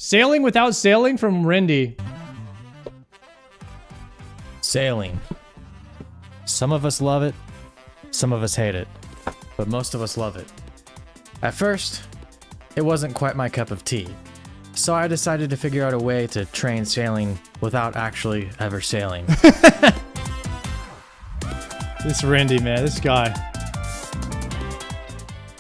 Sailing without sailing from Rindy. Sailing. Some of us love it, some of us hate it, but most of us love it. At first, it wasn't quite my cup of tea, so I decided to figure out a way to train sailing without actually ever sailing. This Rindy, man, this guy.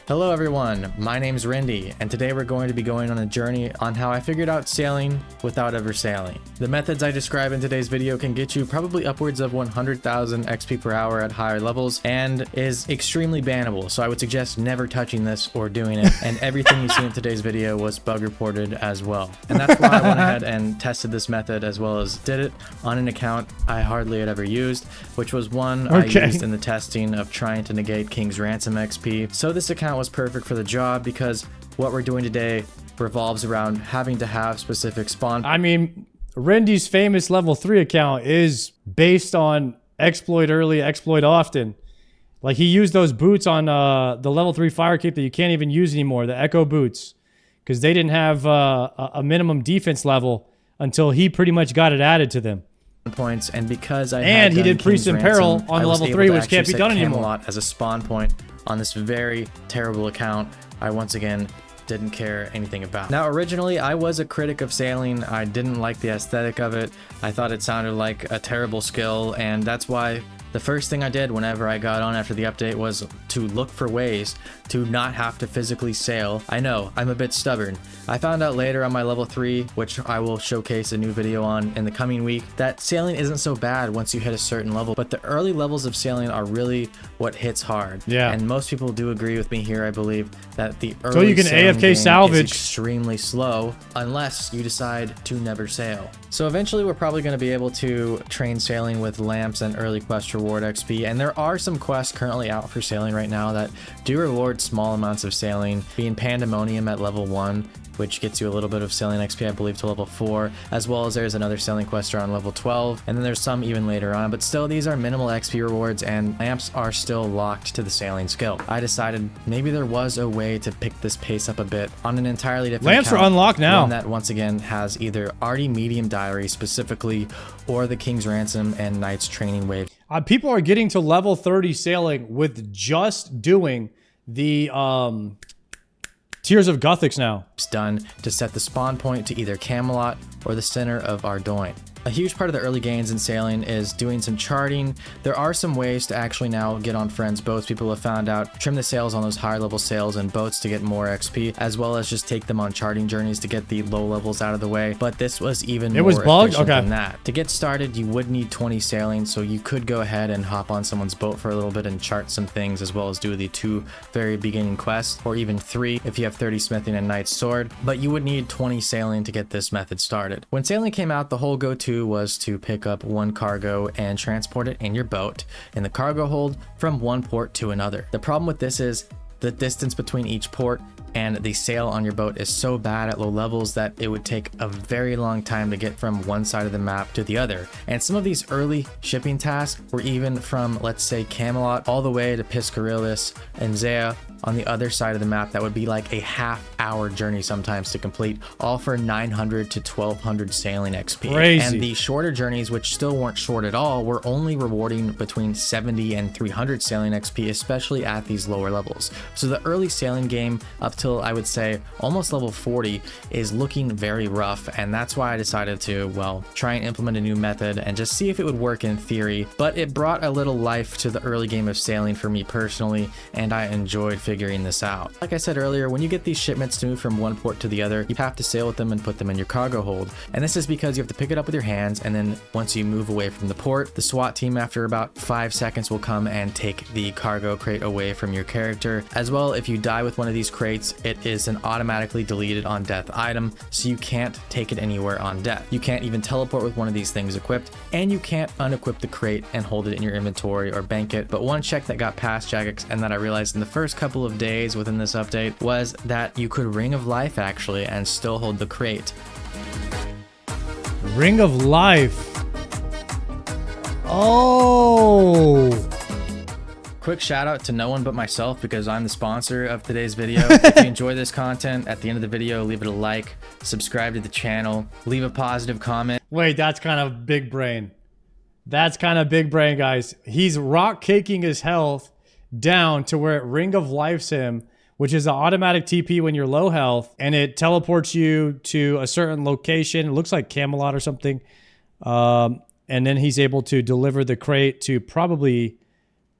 Hello everyone, my name's Rindy, and today we're going to be going on a journey on how I figured out sailing without ever sailing. The methods I describe in today's video can get you probably upwards of 100,000 XP per hour at higher levels, and is extremely bannable, so I would suggest never touching this or doing it, and everything you see in today's video was bug reported as well. And that's why I went ahead and tested this method as well as did it on an account I hardly had ever used, which was one I used in the testing of trying to negate King's Ransom XP. So this account was perfect for the job because what we're doing today revolves around having to have specific spawn. I mean, Rindy's famous level 3 account is based on exploit early, exploit often. Like, he used those boots on the level 3 fire cape that you can't even use anymore, the Echo boots, because they didn't have a minimum defense level until he pretty much got it added to them. Points, and because he did Priest in Peril on level 3, which can't be done anymore. As a spawn point on this very terrible account, I once again didn't care anything about. Now, originally, I was a critic of sailing. I didn't like the aesthetic of it. I thought it sounded like a terrible skill, and that's why the first thing I did whenever I got on after the update was to look for ways to not have to physically sail. I know, I'm a bit stubborn. I found out later on my level 3, which I will showcase a new video on in the coming week, that sailing isn't so bad once you hit a certain level, but the early levels of sailing are really what hits hard. Yeah. And most people do agree with me here, I believe, that the early so you can AFK salvage is extremely slow unless you decide to never sail. So eventually we're probably going to be able to train sailing with lamps and early quest reward XP, and there are some quests currently out for sailing right now that do reward small amounts of sailing, being Pandemonium at level 1, which gets you a little bit of sailing XP, I believe, to level 4, as well as there's another sailing quest around level 12, and then there's some even later on, but still these are minimal XP rewards, and lamps are still locked to the sailing skill. I decided maybe there was a way to pick this pace up a bit on an entirely different lamps account, are unlocked now. one that once again has either Arty Medium Diary specifically, or the King's Ransom and Knight's Training Wave. People are getting to level 30 sailing with just doing the Tears of Guthix now. It's done to set the spawn point to either Camelot or the center of Ardoin. A huge part of the early gains in sailing is doing some charting. There are some ways to actually now get on friends boats. People have found out, trim the sails on those higher level sails and boats to get more XP, as well as just take them on charting journeys to get the low levels out of the way. But this was even more efficient than that. To get started, you would need 20 sailing, so you could go ahead and hop on someone's boat for a little bit and chart some things, as well as do the 2 very beginning quests, or even 3 if you have 30 smithing and knight's sword. But you would need 20 sailing to get this method started. When sailing came out, the whole go-to was to pick up 1 cargo and transport it in your boat in the cargo hold from one port to another. The problem with this is the distance between each port and the sail on your boat is so bad at low levels that it would take a very long time to get from one side of the map to the other. And some of these early shipping tasks were even from, let's say, Camelot all the way to Piscarilis and Zea on the other side of the map. That would be like a half-hour journey sometimes to complete, all for 900 to 1200 sailing XP. Crazy. And the shorter journeys, which still weren't short at all, were only rewarding between 70 and 300 sailing XP, especially at these lower levels. So the early sailing game up till, I would say, almost level 40 is looking very rough, and that's why I decided to, well, try and implement a new method and just see if it would work in theory. But it brought a little life to the early game of sailing for me personally, and I enjoyed figuring this out. Like I said earlier, when you get these shipments to move from one port to the other, you have to sail with them and put them in your cargo hold. And this is because you have to pick it up with your hands, and then once you move away from the port, the SWAT team after about 5 seconds will come and take the cargo crate away from your character. As well, if you die with one of these crates, it is an automatically deleted on death item, so you can't take it anywhere on death. You can't even teleport with one of these things equipped, and you can't unequip the crate and hold it in your inventory or bank it. But one check that got past Jagex and that I realized in the first couple of days within this update was that you could Ring of Life actually and still hold the crate. Ring of Life. Oh. Quick shout out to no one but myself because I'm the sponsor of today's video. If you enjoy this content, at the end of the video, leave it a like, subscribe to the channel, leave a positive comment. Wait, that's kind of big brain. That's kind of big brain, guys. He's rock caking his health down to where it ring of lifes him, which is an automatic TP when you're low health, and it teleports you to a certain location. It looks like Camelot or something. And then he's able to deliver the crate to probably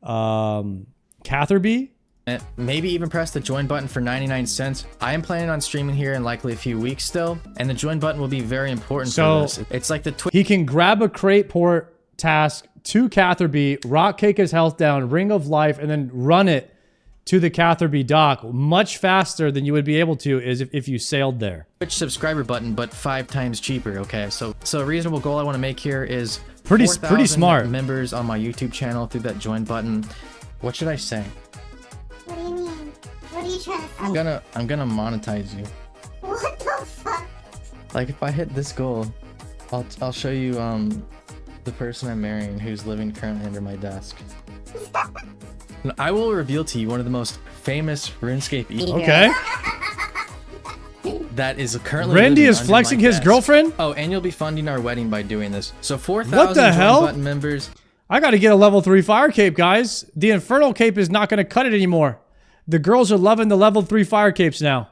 Catherby. Maybe even press the join button for 99 cents. I am planning on streaming here in likely a few weeks still, and the join button will be very important for this. It's like the he can grab a crate port task to Catherby, rock cake his health down, ring of life, and then run it to the Catherby dock much faster than you would be able to is if you sailed there. Twitch subscriber button, but 5 times cheaper. Okay, so a reasonable goal I want to make here is pretty smart members on my YouTube channel through that join button. What should I say? What do you mean? What are you trying to say? I'm gonna monetize you. What the fuck? Like if I hit this goal, I'll show you the person I'm marrying who's living currently under my desk. And I will reveal to you one of the most famous RuneScape Okay. that is currently Randy is under flexing my his desk. girlfriend? Oh, and you'll be funding our wedding by doing this. So 4,000 What the hell? button members. I got to get a level 3 fire cape, guys. The infernal cape is not going to cut it anymore. The girls are loving the level 3 fire capes now.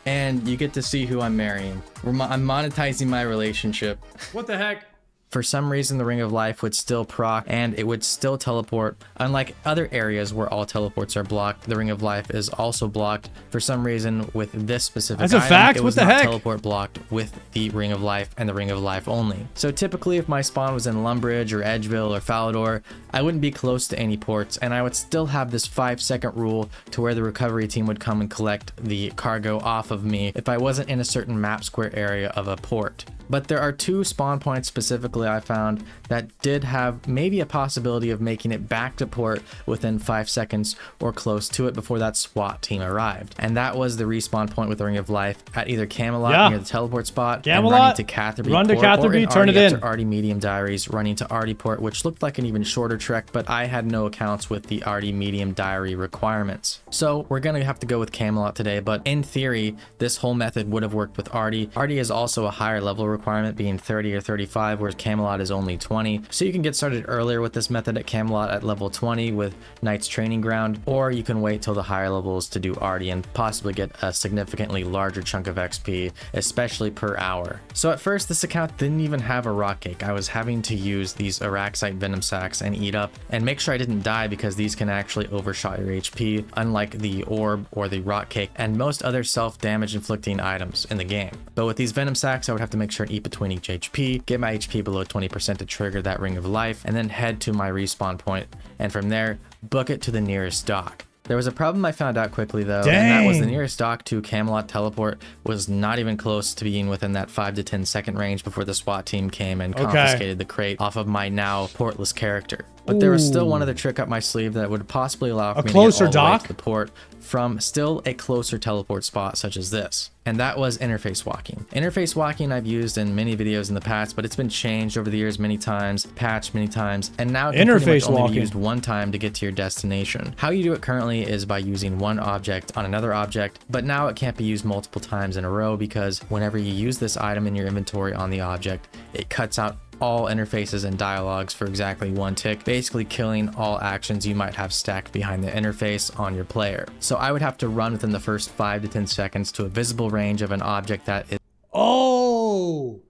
And you get to see who I'm marrying. I'm monetizing my relationship. What the heck? For some reason, the Ring of Life would still proc, and it would still teleport. Unlike other areas where all teleports are blocked, the Ring of Life is also blocked. For some reason, with this specific That's a item, fact? it What was the not heck? teleport blocked with the Ring of Life and the Ring of Life only. So typically, if my spawn was in Lumbridge or Edgeville or Falador, I wouldn't be close to any ports, and I would still have this 5-second rule to where the recovery team would come and collect the cargo off of me if I wasn't in a certain map square area of a port. But there are 2 spawn points specifically I found that did have maybe a possibility of making it back to port within 5 seconds or close to it before that SWAT team arrived. And that was the respawn point with the Ring of Life at either Camelot near the teleport spot Camelot, and running to Catherby run to port, Catherby, or turn it in. After Artie Medium Diaries, running to Artie port, which looked like an even shorter trek, but I had no accounts with the Artie Medium Diary requirements. So we're gonna have to go with Camelot today, but in theory, this whole method would have worked with Artie. Artie is also a higher level requirement, being 30 or 35, whereas Camelot is only 20. So you can get started earlier with this method at Camelot at level 20 with Knight's Training Ground, or you can wait till the higher levels to do Artie and possibly get a significantly larger chunk of XP, especially per hour. So at first, this account didn't even have a rock cake. I was having to use these Araxite Venom Sacs and eat up and make sure I didn't die, because these can actually overshot your HP, unlike the orb or the rock cake and most other self-damage inflicting items in the game. But with these Venom Sacs, I would have to make sure and eat between each HP, get my HP below 20% to trigger that Ring of Life, and then head to my respawn point, and from there, book it to the nearest dock. There was a problem I found out quickly though, and that was the nearest dock to Camelot teleport was not even close to being within that 5 to 10 second range before the SWAT team came and confiscated the crate off of my now portless character. But there was still one other trick up my sleeve that would possibly allow me to get all the way to the port from still a closer teleport spot such as this. And that was interface walking. Interface walking I've used in many videos in the past, but it's been changed over the years many times, patched many times, and now it can pretty much only be used one time to get to your destination. How you do it currently is by using one object on another object, but now it can't be used multiple times in a row, because whenever you use this item in your inventory on the object, it cuts out all interfaces and dialogues for exactly 1 tick, basically killing all actions you might have stacked behind the interface on your player. So I would have to run within the first 5 to 10 seconds to a visible range of an object that is... Oh!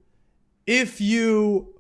If you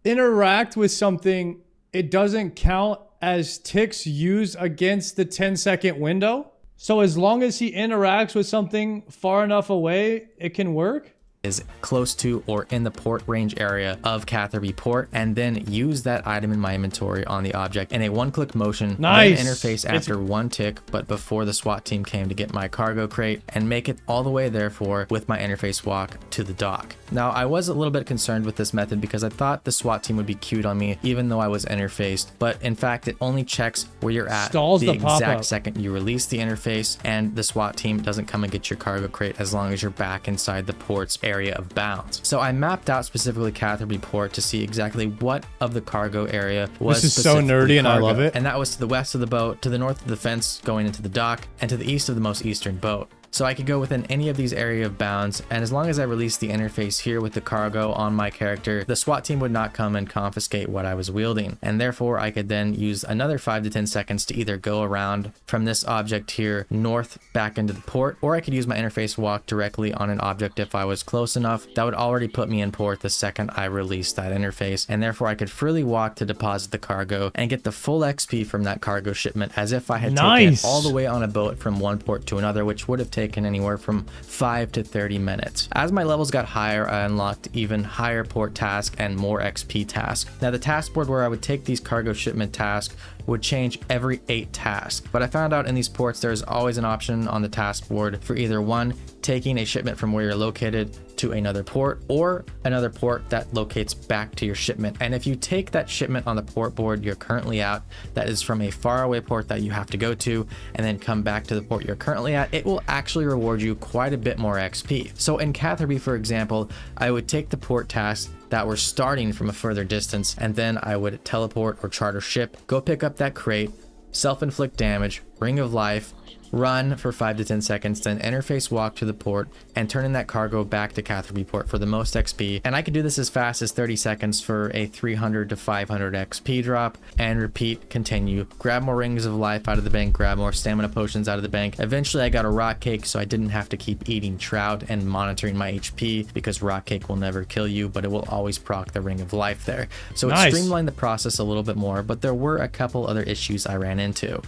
interact with something, it doesn't count as ticks used against the 10-second window? So as long as he interacts with something far enough away, it can work? Is close to or in the port range area of Catherby port, and then use that item in my inventory on the object in a 1-click motion. Nice. Then interface after 1 tick, but before the SWAT team came to get my cargo crate, and make it all the way therefore with my interface walk to the dock. Now I was a little bit concerned with this method because I thought the SWAT team would be queued on me even though I was interfaced, but in fact it only checks where you're at the exact second you release the interface, and the SWAT team doesn't come and get your cargo crate as long as you're back inside the port's area of bounds. So I mapped out specifically Catherby port to see exactly what of the cargo area was. This is so nerdy and I love it. And that was to the west of the boat, to the north of the fence going into the dock, and to the east of the most eastern boat. So I could go within any of these area of bounds, and as long as I release the interface here with the cargo on my character, the SWAT team would not come and confiscate what I was wielding, and therefore I could then use another 5 to 10 seconds to either go around from this object here north back into the port, or I could use my interface walk directly on an object if I was close enough. That would already put me in port the second I released that interface, and therefore I could freely walk to deposit the cargo and get the full XP from that cargo shipment as if I had taken it all the way on a boat from one port to another, which would have taken anywhere from 5 to 30 minutes. As my levels got higher, I unlocked even higher port tasks and more XP tasks. Now the task board where I would take these cargo shipment tasks would change every 8 tasks, but I found out in these ports there's always an option on the task board for either one, taking a shipment from where you're located to another port, or another port that locates back to your shipment. And if you take that shipment on the port board you're currently at, that is from a faraway port that you have to go to, and then come back to the port you're currently at, it will actually reward you quite a bit more XP. So in Catherby, for example, I would take the port tasks that were starting from a further distance, and then I would teleport or charter ship, go pick up that crate, self-inflict damage, ring of life, run for 5 to 10 seconds, then interface walk to the port and turn in that cargo back to Catherby port for the most XP. And I could do this as fast as 30 seconds for a 300 to 500 XP drop, and repeat, continue, grab more rings of life out of the bank, grab more stamina potions out of the bank. Eventually I got a rock cake, so I didn't have to keep eating trout and monitoring my HP, because rock cake will never kill you, but it will always proc the ring of life there. So it streamlined the process a little bit more, but there were a couple other issues I ran into.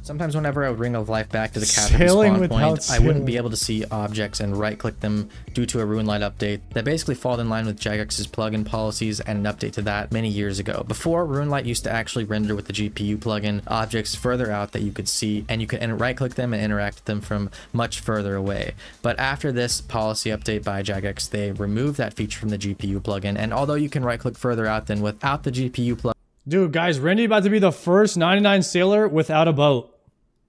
Sometimes whenever I would ring of life back to the Catherby spawn point, I wouldn't be able to see objects and right click them due to a RuneLite update that basically fall in line with Jagex's plugin policies and an update to that many years ago. Before, RuneLite used to actually render with the GPU plugin objects further out that you could see, and you could right click them and interact with them from much further away. But after this policy update by Jagex, they removed that feature from the GPU plugin, and although you can right click further out than without the GPU plugin. Dude, guys, Rendy about to be the first 99 sailor without a boat.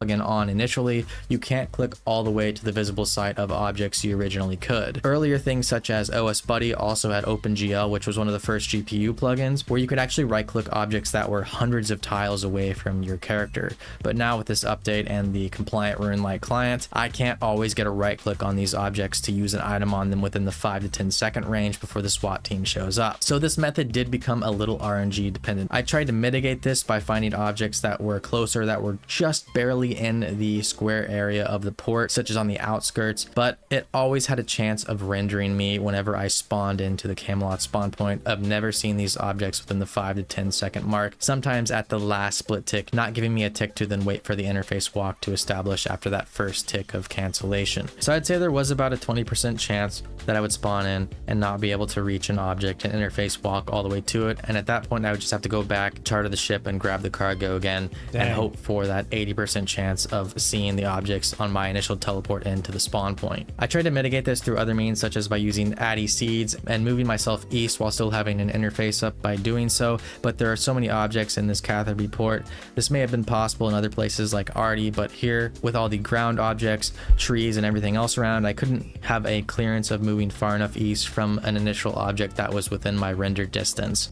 Plugin on initially, you can't click all the way to the visible site of objects you originally could. Earlier things such as OS Buddy also had OpenGL, which was one of the first GPU plugins, where you could actually right click objects that were hundreds of tiles away from your character. But now with this update and the compliant RuneLite client, I can't always get a right click on these objects to use an item on them within the 5 to 10 second range before the SWAT team shows up. So this method did become a little RNG dependent. I tried to mitigate this by finding objects that were closer, that were just barely in the square area of the port, such as on the outskirts, but it always had a chance of rendering me whenever I spawned into the Camelot spawn point of never seeing these objects within the 5 to 10 second mark, sometimes at the last split tick, not giving me a tick to then wait for the interface walk to establish after that first tick of cancellation. So I'd say there was about a 20% chance that I would spawn in and not be able to reach an object and interface walk all the way to it, and at that point I would just have to go back, charter the ship, and grab the cargo again. And hope for that 80% chance of seeing the objects on my initial teleport into the spawn point. I tried to mitigate this through other means, such as by using Addy seeds and moving myself east while still having an interface up by doing so, but there are so many objects in this Catherby port. This may have been possible in other places like Arty, but here, with all the ground objects, trees, and everything else around, I couldn't have a clearance of moving far enough east from an initial object that was within my rendered distance.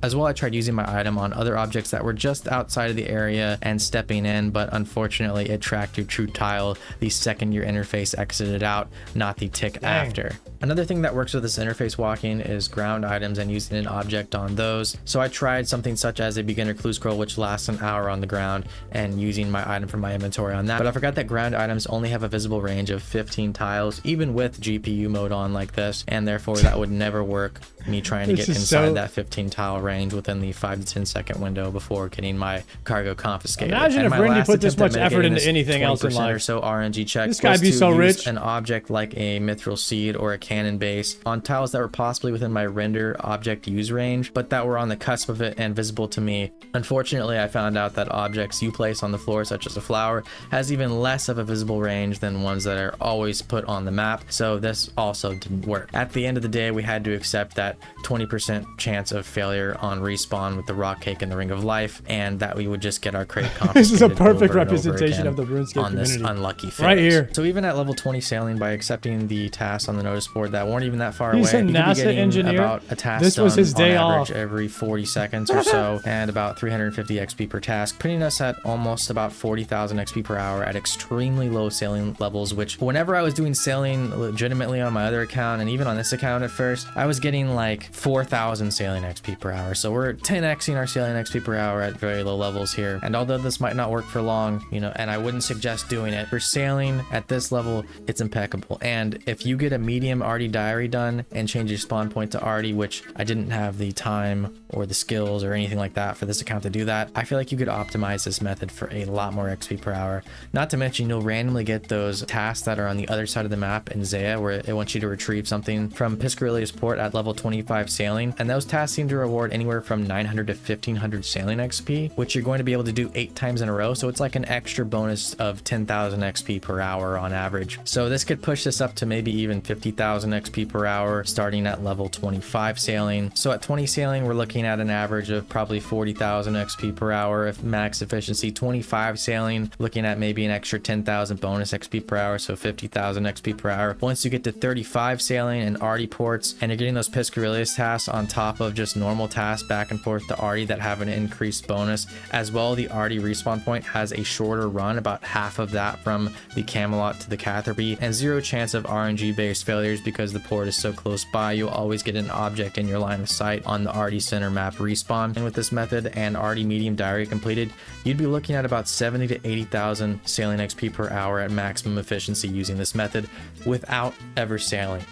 As well, I tried using my item on other objects that were just outside of the area and stepping in, but unfortunately it tracked your true tile the second your interface exited out, not the tick after. Another thing that works with this interface walking is ground items and using an object on those. So I tried something such as a beginner clue scroll, which lasts an hour on the ground, and using my item from my inventory on that. But I forgot that ground items only have a visible range of 15 tiles, even with GPU mode on like this, and therefore that would never work, me trying to get inside that 15 tile range within the 5 to 10 second window before getting my cargo confiscated. Imagine if Rendy put this much effort into anything else in life. Or so RNG check. This guy be so rich. An object like a mithril seed or a cannon base on tiles that were possibly within my render object use range, but that were on the cusp of it and visible to me. Unfortunately, I found out that objects you place on the floor, such as a flower, has even less of a visible range than ones that are always put on the map, so this also didn't work. At the end of the day, we had to accept that 20% chance of failure on respawn with the rock cake and the ring of life, and that we would just get our crate confiscated. This is a perfect over and over representation again of the RuneScape on this community. unlucky fail. Right here. So even at level 20 sailing, by accepting the tasks on the notice board that weren't even that far He's away, a you could be NASA getting engineer. about a task This was done his day on average off. every 40 seconds or so, and about 350 XP per task, putting us at almost about 40,000 XP per hour at extremely low sailing levels, which whenever I was doing sailing legitimately on my other account and even on this account at first, I was getting like 4,000 sailing XP per hour. So we're 10xing our sailing XP per hour at very low levels here. And although this might not work for long, you know, and I wouldn't suggest doing it, for sailing at this level, it's impeccable. And if you get a medium arty diary done and change your spawn point to arty, which I didn't have the time or the skills or anything like that for this account to do that, I feel like you could optimize this method for a lot more XP per hour. Not to mention, you'll randomly get those tasks that are on the other side of the map in Zaya, where it wants you to retrieve something from Piscarilia's port at level 25 sailing, and those tasks seem to reward anywhere from 900 to 1500 sailing XP, which you're going to be able to do 8 times in a row, so it's like an extra bonus of 10,000 XP per hour on average. So this could push this up to maybe even 50,000 XP per hour starting at level 25 sailing. So at 20 sailing, we're looking at an average of probably 40,000 XP per hour if max efficiency. 25 sailing, looking at maybe an extra 10,000 bonus XP per hour, so 50,000 XP per hour. Once you get to 35 sailing and arty ports, and you're getting those Piscarilius tasks on top of just normal tasks back and forth to arty that have an increased bonus as well. The arty respawn point has a shorter run, about half of that from the Camelot to the Catherby, and zero chance of RNG based failures because the port is so close by. You'll always get an object in your line of sight on the arty center map respawn. And with this method and arty medium diary completed, you'd be looking at about 70 to 80,000 sailing XP per hour at maximum efficiency using this method without ever sailing.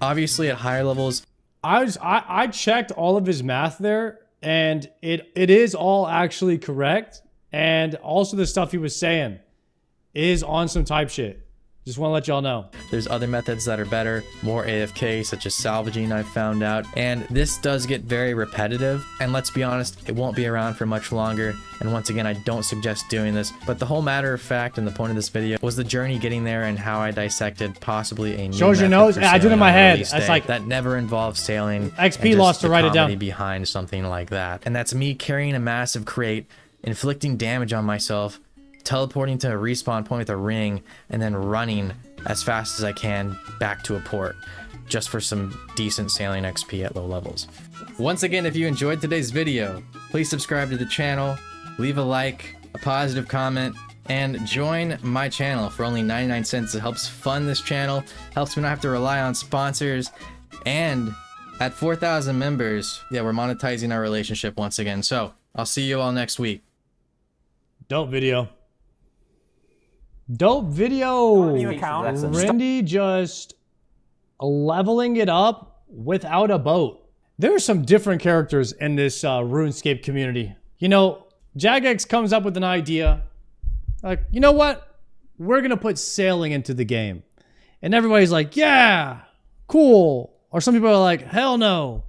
Obviously at higher levels, I checked all of his math there, and it is all actually correct. And also the stuff he was saying is on some type shit. Just want to let y'all know. There's other methods that are better, more AFK, such as salvaging, I've found out. And this does get very repetitive. And let's be honest, it won't be around for much longer. And once again, I don't suggest doing this. But the whole matter of fact and the point of this video was the journey getting there and how I dissected possibly a new Shows your method nose? for Yeah, I did it in sailing my on head. release That's day like- that never involves sailing. XP and just lost to the write it down. comedy behind something like that. And that's me carrying a massive crate, inflicting damage on myself, teleporting to a respawn point with a ring, and then running as fast as I can back to a port just for some decent sailing XP at low levels. Once again, if you enjoyed today's video, please subscribe to the channel, leave a like, a positive comment, and join my channel for only 99 cents. It helps fund this channel, helps me not have to rely on sponsors, and at 4,000 members, yeah, we're monetizing our relationship once again. So I'll see you all next week. Dope video. Dope video. New account. Randy just leveling it up without a boat. There are some different characters in this RuneScape community. You know, Jagex comes up with an idea. Like, you know what? We're going to put sailing into the game. And everybody's like, yeah, cool. Or some people are like, hell no.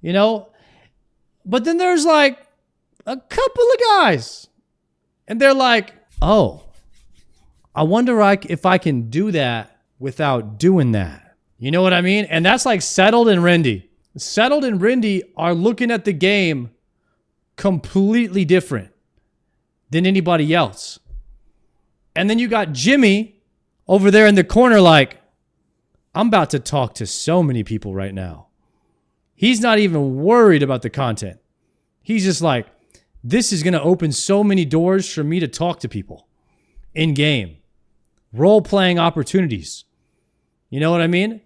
You know? But then there's like a couple of guys. And they're like, oh, I wonder if I can do that without doing that. You know what I mean? And that's like Settled and Rendy. Settled and Rendy are looking at the game completely different than anybody else. And then you got Jimmy over there in the corner like, I'm about to talk to so many people right now. He's not even worried about the content. He's just like, this is going to open so many doors for me to talk to people in game. Role-playing opportunities. You know what I mean?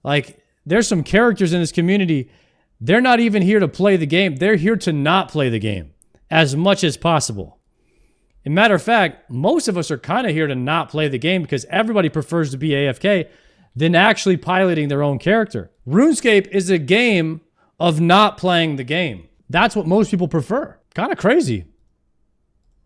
Like, there's some characters in this community, they're not even here to play the game. They're here to not play the game as much as possible. As a matter of fact, most of us are kind of here to not play the game because everybody prefers to be AFK than actually piloting their own character. RuneScape is a game of not playing the game. That's what most people prefer. Kind of crazy.